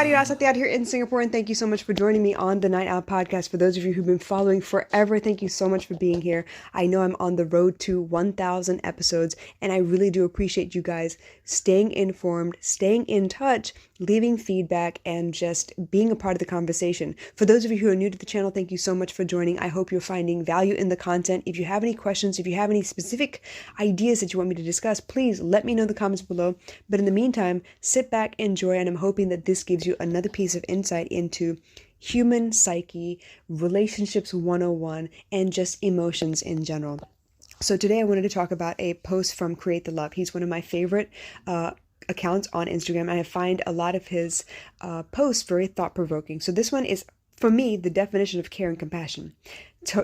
Adios, Satyad here in Singapore, and thank you so much for joining me on the Night Out podcast. For those of you who've been following forever, thank you so much for being here. I know I'm on the road to 1,000 episodes, and I really do appreciate you guys staying informed, staying in touch, leaving feedback, and just being a part of the conversation. For those of you who are new to the channel, thank you so much for joining. I hope you're finding value in the content. If you have any questions, if you have any specific ideas that you want me to discuss, please let me know in the comments below. But in the meantime, sit back, enjoy, and I'm hoping that this gives you another piece of insight into human psyche, relationships 101, and just emotions in general. So today I wanted to talk about a post from Create the Love. He's one of my favorite accounts on Instagram, and I find a lot of his posts very thought-provoking. So this one is, for me, the definition of care and compassion.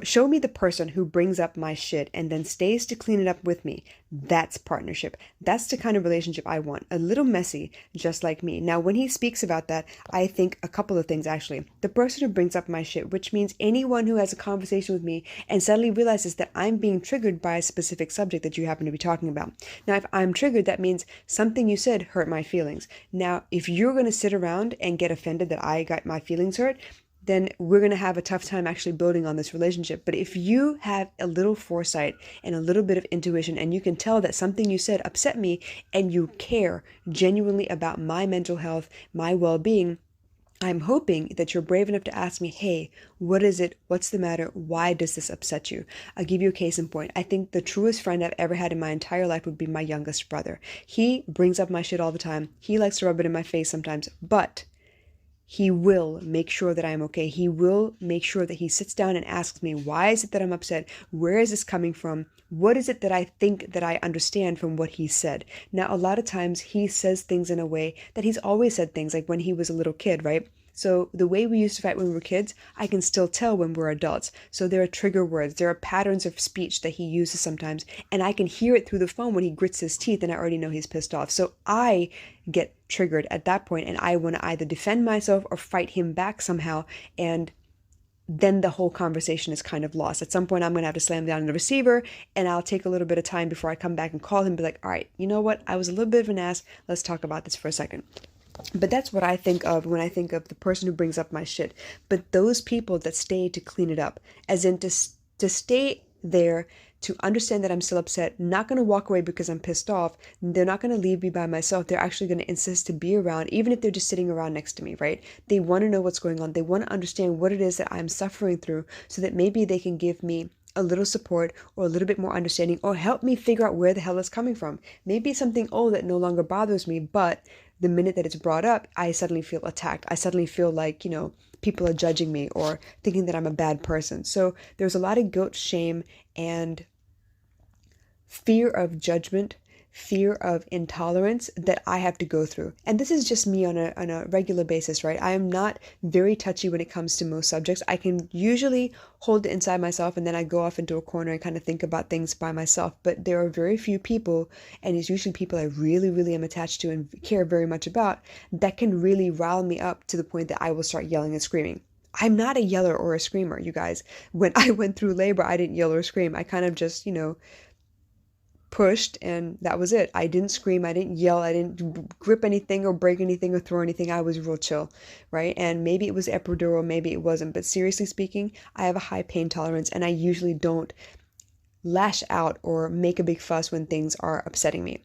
Show me the person who brings up my shit and then stays to clean it up with me. That's partnership. That's the kind of relationship I want. A little messy, just like me. Now, when he speaks about that, I think a couple of things, actually. The person who brings up my shit, which means anyone who has a conversation with me and suddenly realizes that I'm being triggered by a specific subject that you happen to be talking about. Now, if I'm triggered, that means something you said hurt my feelings. Now, if you're going to sit around and get offended that I got my feelings hurt, then we're going to have a tough time actually building on this relationship. But if you have a little foresight and a little bit of intuition, and you can tell that something you said upset me, and you care genuinely about my mental health, my well-being, I'm hoping that you're brave enough to ask me, hey, what is it? What's the matter? Why does this upset you? I'll give you a case in point. I think the truest friend I've ever had in my entire life would be my youngest brother. He brings up my shit all the time. He likes to rub it in my face sometimes, but he will make sure that I'm okay. He will make sure that he sits down and asks me, why is it that I'm upset? Where is this coming from? What is it that I think that I understand from what he said? Now, a lot of times he says things in a way that he's always said things, like when he was a little kid, right? So the way we used to fight when we were kids, I can still tell when we're adults. So there are trigger words, there are patterns of speech that he uses sometimes, and I can hear it through the phone when he grits his teeth, and I already know he's pissed off. So I get triggered at that point, and I want to either defend myself or fight him back somehow, and then the whole conversation is kind of lost. At some point, I'm going to have to slam down the receiver, and I'll take a little bit of time before I come back and call him and be like, all right, you know what? I was a little bit of an ass. Let's talk about this for a second. But that's what I think of when I think of the person who brings up my shit. But those people that stay to clean it up, as in to stay there, to understand that I'm still upset, not going to walk away because I'm pissed off. They're not going to leave me by myself. They're actually going to insist to be around, even if they're just sitting around next to me, right? They want to know what's going on. They want to understand what it is that I'm suffering through, so that maybe they can give me a little support or a little bit more understanding, or help me figure out where the hell it's coming from. Maybe it's something old that no longer bothers me, but the minute that it's brought up, I suddenly feel attacked. I suddenly feel like, people are judging me or thinking that I'm a bad person. So there's a lot of guilt, shame, and fear of judgment, fear of intolerance that I have to go through. And this is just me on a regular basis, right? I am not very touchy when it comes to most subjects. I can usually hold it inside myself, and then I go off into a corner and kind of think about things by myself. But there are very few people, and it's usually people I really, really am attached to and care very much about, that can really rile me up to the point that I will start yelling and screaming. I'm not a yeller or a screamer, you guys. When I went through labor, I didn't yell or scream. I kind of just, pushed, and that was it. I didn't scream, I didn't yell, I didn't grip anything or break anything or throw anything. I was real chill, right? And maybe it was epidural, maybe it wasn't, but seriously speaking, I have a high pain tolerance, and I usually don't lash out or make a big fuss when things are upsetting me.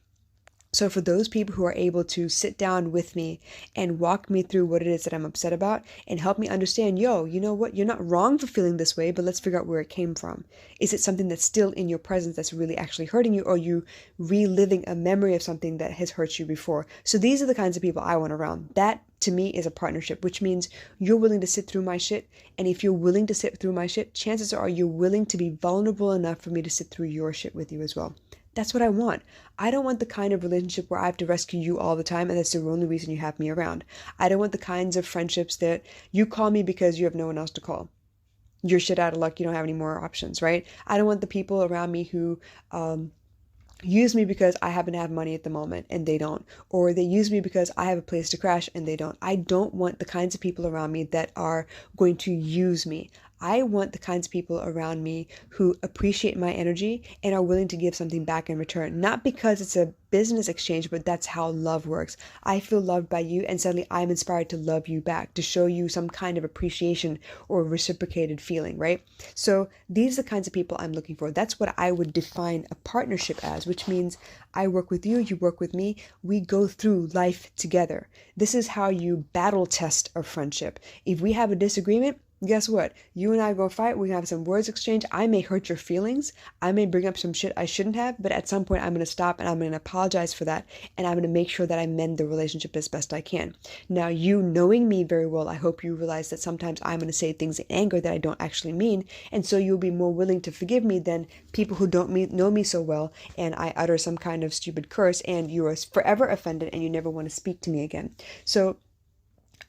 So for those people who are able to sit down with me and walk me through what it is that I'm upset about and help me understand, you know what, you're not wrong for feeling this way, but let's figure out where it came from. Is it something that's still in your presence that's really actually hurting you, or are you reliving a memory of something that has hurt you before? So these are the kinds of people I want around. That to me is a partnership, which means you're willing to sit through my shit. And if you're willing to sit through my shit, chances are you're willing to be vulnerable enough for me to sit through your shit with you as well. That's what I want. I don't want the kind of relationship where I have to rescue you all the time and that's the only reason you have me around. I don't want the kinds of friendships that you call me because you have no one else to call. You're shit out of luck. You don't have any more options, right? I don't want the people around me who use me because I happen to have money at the moment and they don't, or they use me because I have a place to crash and they don't. I don't want the kinds of people around me that are going to use me. I want the kinds of people around me who appreciate my energy and are willing to give something back in return. Not because it's a business exchange, but that's how love works. I feel loved by you, and suddenly I'm inspired to love you back, to show you some kind of appreciation or reciprocated feeling, right? So these are the kinds of people I'm looking for. That's what I would define a partnership as, which means I work with you, you work with me, we go through life together. This is how you battle test a friendship. If we have a disagreement, guess what? You and I go fight. We have some words exchange. I may hurt your feelings. I may bring up some shit I shouldn't have, but at some point I'm going to stop and I'm going to apologize for that. And I'm going to make sure that I mend the relationship as best I can. Now, you knowing me very well, I hope you realize that sometimes I'm going to say things in anger that I don't actually mean. And so you'll be more willing to forgive me than people who don't know me so well. And I utter some kind of stupid curse and you are forever offended and you never want to speak to me again. So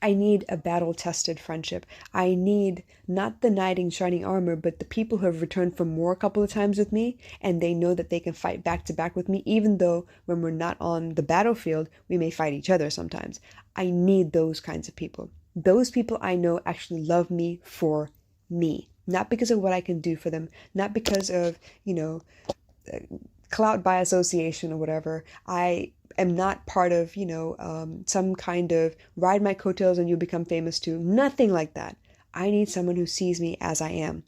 I need a battle-tested friendship. I need not the knight in shining armor, but the people who have returned from war a couple of times with me, and they know that they can fight back to back with me, even though when we're not on the battlefield, we may fight each other sometimes. I need those kinds of people. Those people I know actually love me for me, not because of what I can do for them, not because of, clout by association or whatever. I am not part of, some kind of ride my coattails and you become famous too. Nothing like that. I need someone who sees me as I am,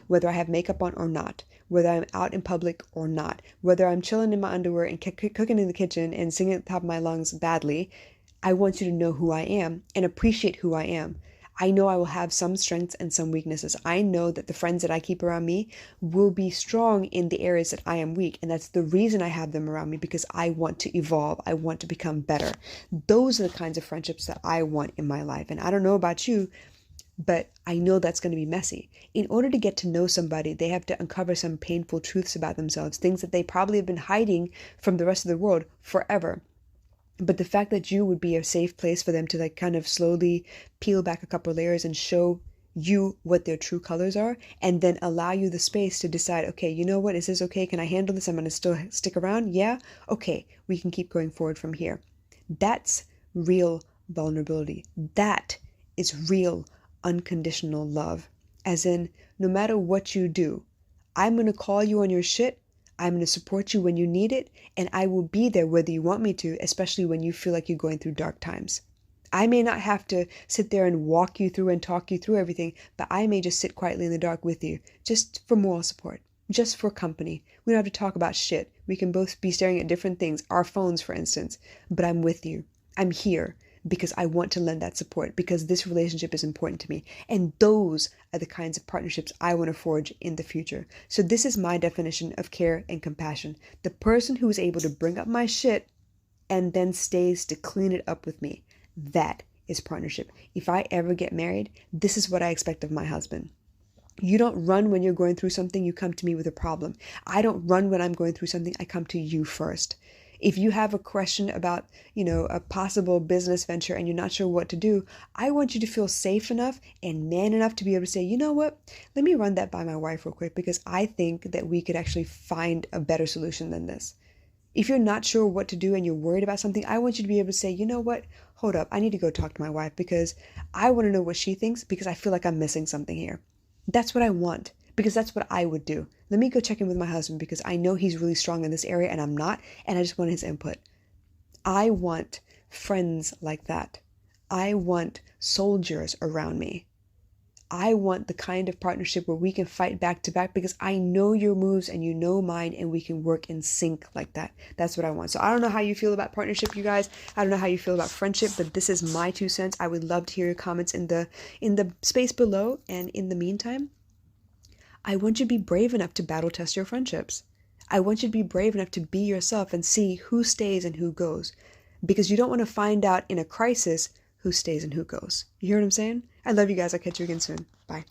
whether I have makeup on or not, whether I'm out in public or not, whether I'm chilling in my underwear and cooking in the kitchen and singing at the top of my lungs badly. I want you to know who I am and appreciate who I am. I know I will have some strengths and some weaknesses. I know that the friends that I keep around me will be strong in the areas that I am weak. And that's the reason I have them around me, because I want to evolve. I want to become better. Those are the kinds of friendships that I want in my life. And I don't know about you, but I know that's going to be messy. In order to get to know somebody, they have to uncover some painful truths about themselves, things that they probably have been hiding from the rest of the world forever. But the fact that you would be a safe place for them to kind of slowly peel back a couple of layers and show you what their true colors are, and then allow you the space to decide, okay, you know what, is this okay? Can I handle this? I'm going to still stick around. Yeah. Okay. We can keep going forward from here. That's real vulnerability. That is real unconditional love. As in, no matter what you do, I'm going to call you on your shit. I'm going to support you when you need it, and I will be there whether you want me to, especially when you feel like you're going through dark times. I may not have to sit there and walk you through and talk you through everything, but I may just sit quietly in the dark with you, just for moral support, just for company. We don't have to talk about shit. We can both be staring at different things, our phones, for instance, but I'm with you. I'm here because I want to lend that support, because this relationship is important to me. And those are the kinds of partnerships I want to forge in the future. So this is my definition of care and compassion. The person who is able to bring up my shit and then stays to clean it up with me. That is partnership. If I ever get married, this is what I expect of my husband. You don't run when you're going through something, you come to me with a problem. I don't run when I'm going through something, I come to you first. If you have a question about, a possible business venture and you're not sure what to do, I want you to feel safe enough and man enough to be able to say, you know what, let me run that by my wife real quick, because I think that we could actually find a better solution than this. If you're not sure what to do and you're worried about something, I want you to be able to say, you know what, hold up, I need to go talk to my wife because I want to know what she thinks, because I feel like I'm missing something here. That's what I want, because that's what I would do. Let me go check in with my husband because I know he's really strong in this area and I'm not, and I just want his input. I want friends like that. I want soldiers around me. I want the kind of partnership where we can fight back to back, because I know your moves and you know mine, and we can work in sync like that. That's what I want. So I don't know how you feel about partnership, you guys. I don't know how you feel about friendship, but this is my 2 cents. I would love to hear your comments in the space below. And in the meantime, I want you to be brave enough to battle test your friendships. I want you to be brave enough to be yourself and see who stays and who goes, because you don't want to find out in a crisis who stays and who goes. You hear what I'm saying? I love you guys. I'll catch you again soon. Bye.